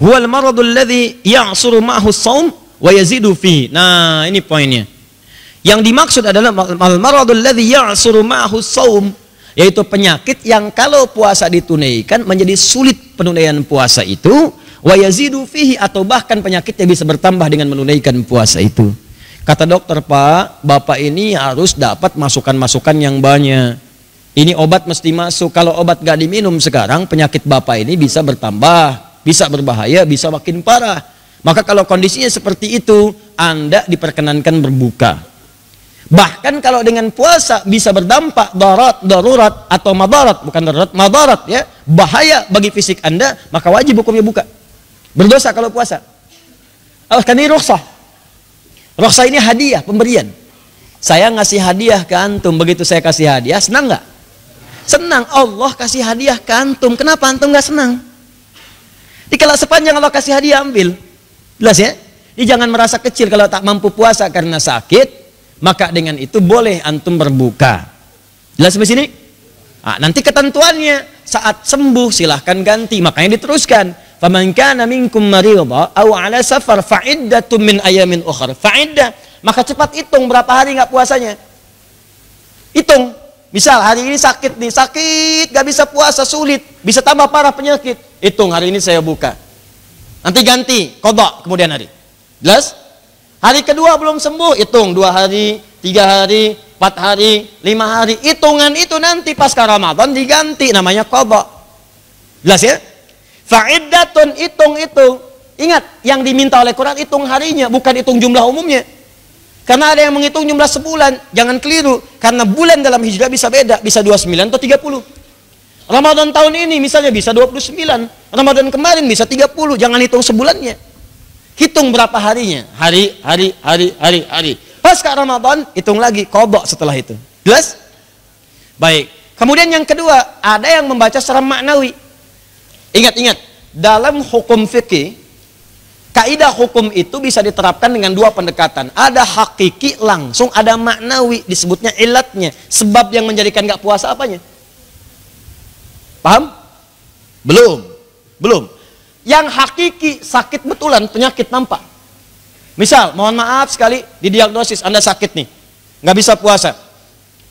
Huwal maradul ladzi ya'suru ma'ahu shaum wa yazidu fihi. Nah, ini poinnya. Yang dimaksud adalah al maradul ladzi ya'suru ma'ahu shaum, yaitu penyakit yang kalau puasa ditunaikan menjadi sulit penunaian puasa itu, wa yazidu fihi, atau bahkan penyakitnya bisa bertambah dengan menunaikan puasa itu. Kata dokter, Pak, Bapak ini harus dapat masukan-masukan yang banyak. Ini obat mesti masuk. Kalau obat gak diminum sekarang, penyakit Bapak ini bisa bertambah, bisa berbahaya, bisa makin parah. Maka kalau kondisinya seperti itu, Anda diperkenankan berbuka. Bahkan kalau dengan puasa bisa berdampak darurat atau madarat, bukan darurat, madarat ya, bahaya bagi fisik Anda, maka wajib hukumnya buka. Berdosa kalau puasa. Karena ini rukhsah. Rukhsah ini hadiah, pemberian. Saya ngasih hadiah ke antum, begitu saya kasih hadiah, senang nggak? Senang. Allah kasih hadiah ke antum, kenapa antum nggak senang? Jadi kalau sepanjang Allah kasih hadiah, ambil. Jelas ya? Jadi jangan merasa kecil kalau tak mampu puasa karena sakit, maka dengan itu boleh antum berbuka. Jelas sampai sini? Nah, nanti ketentuannya, saat sembuh silahkan ganti, makanya diteruskan. Faman kana minkum maridha aw ala safar fa iddatun min ayamin ukhra. Fa'iddah, maka cepat hitung berapa hari nggak puasanya. Hitung. Misal hari ini sakit nih, sakit gak bisa puasa, sulit, bisa tambah parah penyakit. Hitung, hari ini saya buka. Nanti ganti, qadha kemudian hari. Jelas? Hari kedua belum sembuh, hitung 2 hari, 3 hari, 4 hari, 5 hari. Hitungan itu nanti pasca Ramadan diganti, namanya qadha. Jelas ya? Fa'iddatun, hitung. Ingat, yang diminta oleh Quran hitung harinya, bukan hitung jumlah umumnya. Karena ada yang menghitung jumlah sebulan, jangan keliru. Karena bulan dalam hijrah bisa beda, bisa 29 atau 30. Ramadan tahun ini misalnya bisa 29, Ramadan kemarin bisa 30, jangan hitung sebulannya. Hitung berapa harinya, hari. Pasca Ramadan, hitung lagi, qadha setelah itu. Jelas? Baik. Kemudian yang kedua, ada yang membaca secara maknawi. Ingat, dalam hukum fikih, kaidah hukum itu bisa diterapkan dengan 2 pendekatan. Ada hakiki langsung, ada maknawi, disebutnya ilatnya. Sebab yang menjadikan gak puasa apanya? Paham? Belum. Yang hakiki, sakit betulan, penyakit nampak. Misal, mohon maaf sekali, didiagnosis Anda sakit nih, gak bisa puasa.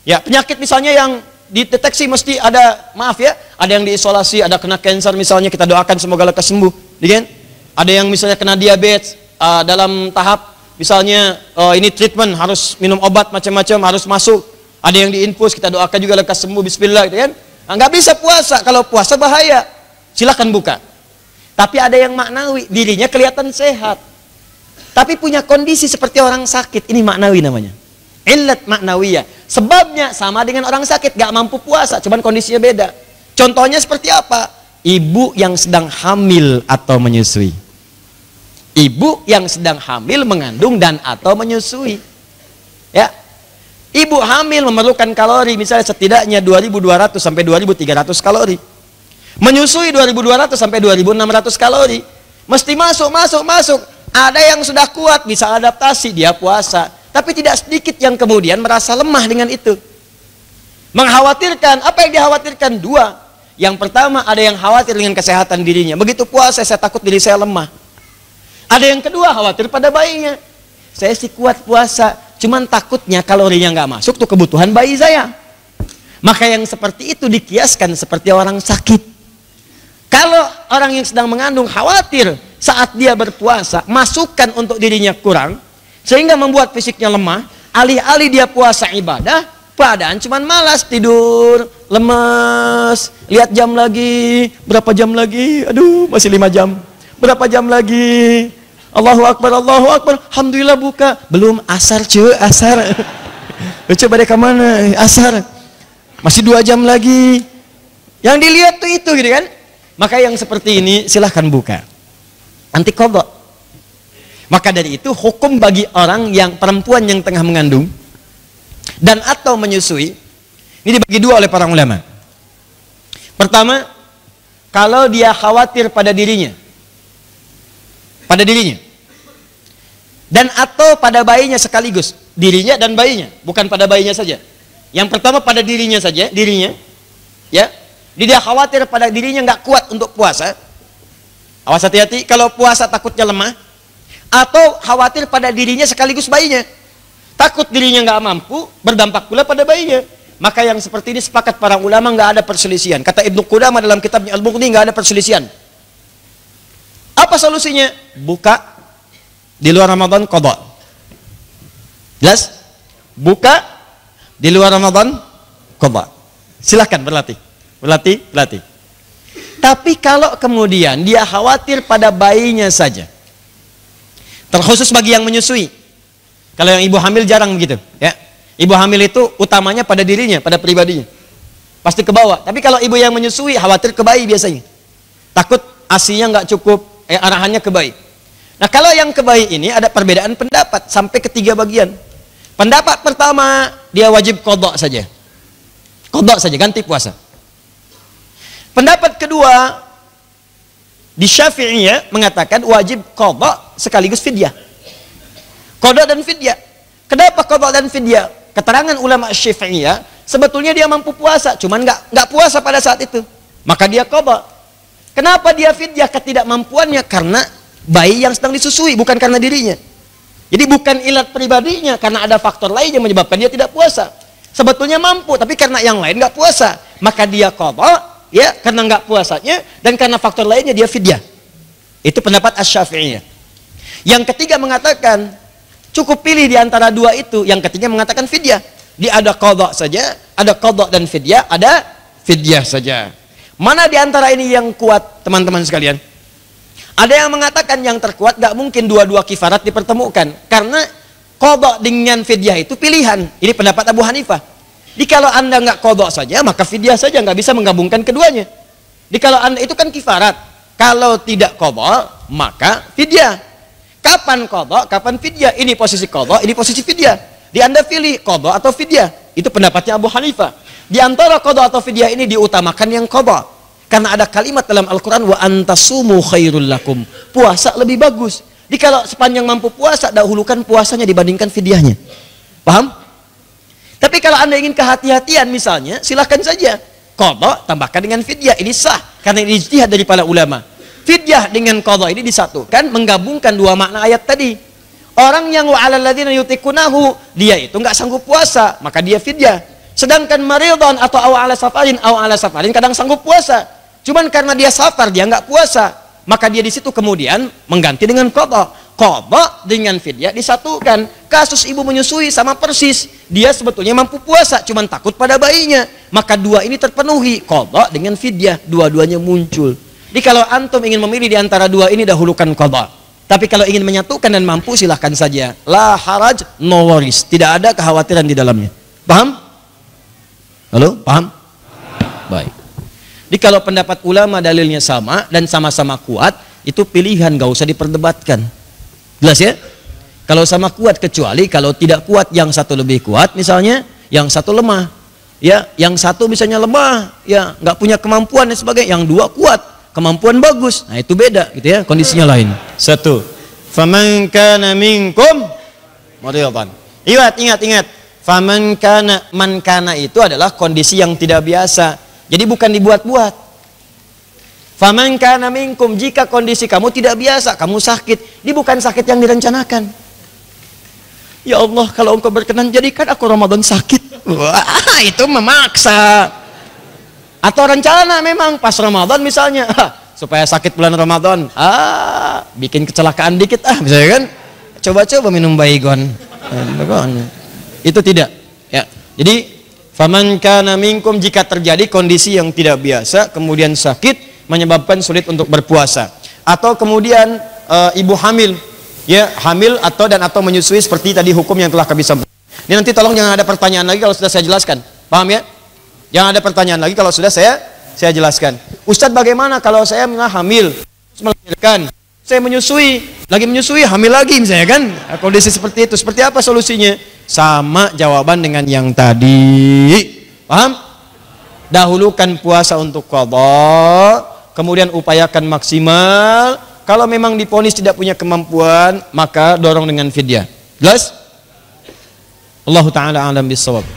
Ya, penyakit misalnya yang dideteksi mesti ada, maaf ya, ada yang diisolasi, ada kena cancer misalnya, kita doakan semoga lekas sembuh, kan? Ada yang misalnya kena diabetes dalam tahap misalnya ini treatment, harus minum obat macam-macam, harus masuk. Ada yang diinfus, kita doakan juga lekas sembuh, bismillah, gitu kan? Nah, nggak bisa puasa, kalau puasa bahaya, silahkan buka. Tapi ada yang maknawi, dirinya kelihatan sehat, tapi punya kondisi seperti orang sakit, ini maknawi namanya. Illat maknawiyah. Sebabnya sama dengan orang sakit, gak mampu puasa, cuman kondisinya beda. Contohnya seperti apa? Ibu yang sedang hamil atau menyusui. Ibu yang sedang hamil, mengandung dan atau menyusui. Ya. Ibu hamil memerlukan kalori misalnya setidaknya 2.200 sampai 2.300 kalori. Menyusui 2.200 sampai 2.600 kalori. Mesti masuk. Ada yang sudah kuat, bisa adaptasi, dia puasa. Tapi tidak sedikit yang kemudian merasa lemah dengan itu. Mengkhawatirkan, apa yang dikhawatirkan? 2. Yang pertama, ada yang khawatir dengan kesehatan dirinya. Begitu puasa, saya takut diri saya lemah. Ada yang kedua, khawatir pada bayinya. Saya sih kuat puasa, cuman takutnya kalorinya nggak masuk tuh kebutuhan bayi saya. Maka yang seperti itu dikiaskan seperti orang sakit. Kalau orang yang sedang mengandung khawatir saat dia berpuasa, masukan untuk dirinya kurang, sehingga membuat fisiknya lemah, alih-alih dia puasa ibadah, padahal cuman malas, tidur, lemes, lihat jam lagi, berapa jam lagi, aduh masih 5 jam, berapa jam lagi, Allahu Akbar, alhamdulillah buka, belum asar cuy, asar, coba deh kemana, asar, masih 2 jam lagi, yang dilihat tuh itu gitu kan. Maka yang seperti ini silahkan buka, nanti qadha. Maka dari itu hukum bagi orang yang perempuan yang tengah mengandung dan atau menyusui ini dibagi 2 oleh para ulama. Pertama, kalau dia khawatir pada dirinya dan atau pada bayinya sekaligus, dirinya dan bayinya, bukan pada bayinya saja. Yang pertama pada dirinya saja, ya. Dia khawatir pada dirinya nggak kuat untuk puasa. Awas hati-hati kalau puasa takutnya lemah atau khawatir pada dirinya sekaligus bayinya. Takut dirinya nggak mampu, berdampak pula pada bayinya. Maka yang seperti ini sepakat para ulama nggak ada perselisihan. Kata Ibnu Qudamah dalam kitabnya Al-Mughni nggak ada perselisihan. Apa solusinya? Buka di luar Ramadan qadha. Jelas? Buka di luar Ramadan qadha. Silahkan berlatih. Berlatih. Tapi kalau kemudian dia khawatir pada bayinya saja, terkhusus bagi yang menyusui. Kalau yang ibu hamil jarang begitu, ya. Ibu hamil itu utamanya pada dirinya, pada pribadinya. Pasti ke bawah. Tapi kalau ibu yang menyusui khawatir ke bayi biasanya. Takut ASI-nya nggak cukup, arahannya ke bayi. Nah, kalau yang ke bayi ini ada perbedaan pendapat sampai ke 3 bagian. Pendapat pertama, dia wajib qadha saja. Qadha saja, ganti puasa. Pendapat kedua, di Syafi'iyah mengatakan wajib qadha sekaligus fidyah. Qadha dan fidyah. Kenapa qadha dan fidyah? Keterangan ulama Syafi'iyah, sebetulnya dia mampu puasa, cuman nggak puasa pada saat itu. Maka dia qadha. Kenapa dia fidyah ketidakmampuannya? Karena bayi yang sedang disusui, bukan karena dirinya. Jadi bukan ilat pribadinya, karena ada faktor lain yang menyebabkan dia tidak puasa. Sebetulnya mampu, tapi karena yang lain nggak puasa, maka dia qadha. Ya, karena nggak puasanya dan karena faktor lainnya dia fidyah. Itu pendapat Asy-Syafi'iyah. Yang ketiga mengatakan cukup pilih di antara 2 itu. Yang ketiga mengatakan fidyah. Dia ada qadha saja, ada qadha dan fidyah, ada fidyah saja. Mana di antara ini yang kuat, teman-teman sekalian? Ada yang mengatakan yang terkuat nggak mungkin dua-dua kifarat dipertemukan, karena qadha dengan fidyah itu pilihan. Ini pendapat Abu Hanifah. Di kalau anda nggak qadha saja, maka fidyah saja, nggak bisa menggabungkan keduanya. Di kalau anda itu kan kifarat, kalau tidak qadha maka fidyah. Kapan qadha, kapan fidyah? Ini posisi qadha, ini posisi fidyah. Di anda pilih qadha atau fidyah. Itu pendapatnya Abu Hanifah. Di antara qadha atau fidyah ini diutamakan yang qadha, karena ada kalimat dalam Al-Quran wa antasumu khairul lakum. Puasa lebih bagus. Di kalau sepanjang mampu puasa, dahulukan puasanya dibandingkan fidyahnya. Paham? Tapi kalau anda ingin kehati-hatian misalnya, silahkan saja qadha tambahkan dengan fidyah, ini sah karena ini ijtihad dari para ulama. Fidyah dengan qadha ini disatukan, menggabungkan 2 makna ayat tadi. Orang yang wa 'alal ladzina yutiqunahu, dia itu nggak sanggup puasa, maka dia fidyah. Sedangkan maridhan atau aw 'ala safarin kadang sanggup puasa. Cuman karena dia safar, dia nggak puasa, maka dia di situ kemudian mengganti dengan qadha. Qadha dengan fidyah disatukan. Kasus ibu menyusui sama persis. Dia sebetulnya mampu puasa, cuman takut pada bayinya. Maka 2 ini terpenuhi, qadha dengan fidyah, dua-duanya muncul. Jadi kalau antum ingin memilih di antara 2 ini, dahulukan qadha. Tapi kalau ingin menyatukan dan mampu, silahkan saja. La haraj, no worries. Tidak ada kekhawatiran di dalamnya. Paham? Halo? Paham? Baik. Jadi kalau pendapat ulama dalilnya sama dan sama-sama kuat, itu pilihan, gak usah diperdebatkan. Jelas ya? Kalau sama kuat, kecuali kalau tidak kuat, yang satu lebih kuat misalnya, yang satu lemah. Ya, yang satu misalnya lemah, ya nggak punya kemampuan dan sebagainya. Yang 2 kuat, kemampuan bagus. Nah, itu beda gitu ya, kondisinya lain. 1. Faman kana minkum maridhan. Ingat. Faman kana, man kana itu adalah kondisi yang tidak biasa. Jadi bukan dibuat-buat. Faman kana minkum, jika kondisi kamu tidak biasa, kamu sakit, ini bukan sakit yang direncanakan. Ya Allah, kalau engkau berkenan jadikan aku Ramadan sakit. Wah, itu memaksa. Atau rencana memang pas Ramadan misalnya, supaya sakit bulan Ramadan, bikin kecelakaan dikit misalnya kan. Coba-coba minum baygon. Itu tidak. Ya. Jadi faman kana minkum, jika terjadi kondisi yang tidak biasa, kemudian sakit, menyebabkan sulit untuk berpuasa, atau kemudian ibu hamil, ya hamil atau menyusui, seperti tadi hukum yang telah kami sampaikan. Ini nanti tolong jangan ada pertanyaan lagi kalau sudah saya jelaskan, paham ya? Jangan ada pertanyaan lagi kalau sudah saya jelaskan. Ustadz, bagaimana kalau saya hamil, melahirkan, saya lagi menyusui, hamil lagi misalnya kan? Kondisi seperti itu, seperti apa solusinya? Sama jawaban dengan yang tadi, paham? Dahulukan puasa untuk qadha, kemudian upayakan maksimal. Kalau memang divonis tidak punya kemampuan, maka dorong dengan fidyah. Jelas? Allah Ta'ala a'lam bishawab.